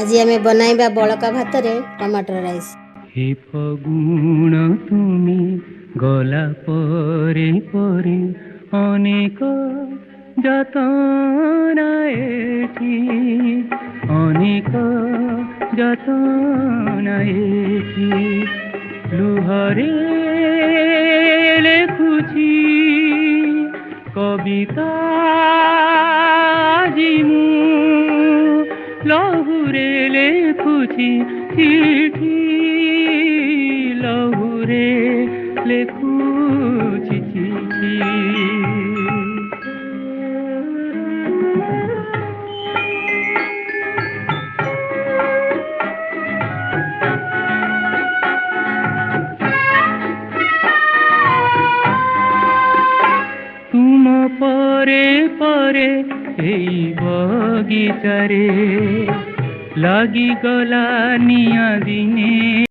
आज आमे बनाइबा बळका भात रे टमाटर राइस। हे फगुण तुमी गला परे परे अनेक जतना एठी अनेक जतना एठी लुहरे लेखुची कविता जिमु लहुरे लेखुची चिठी लहुरे लेखुची चिठी। तुम परे परे एई बगीचारे लागी गला निया दिने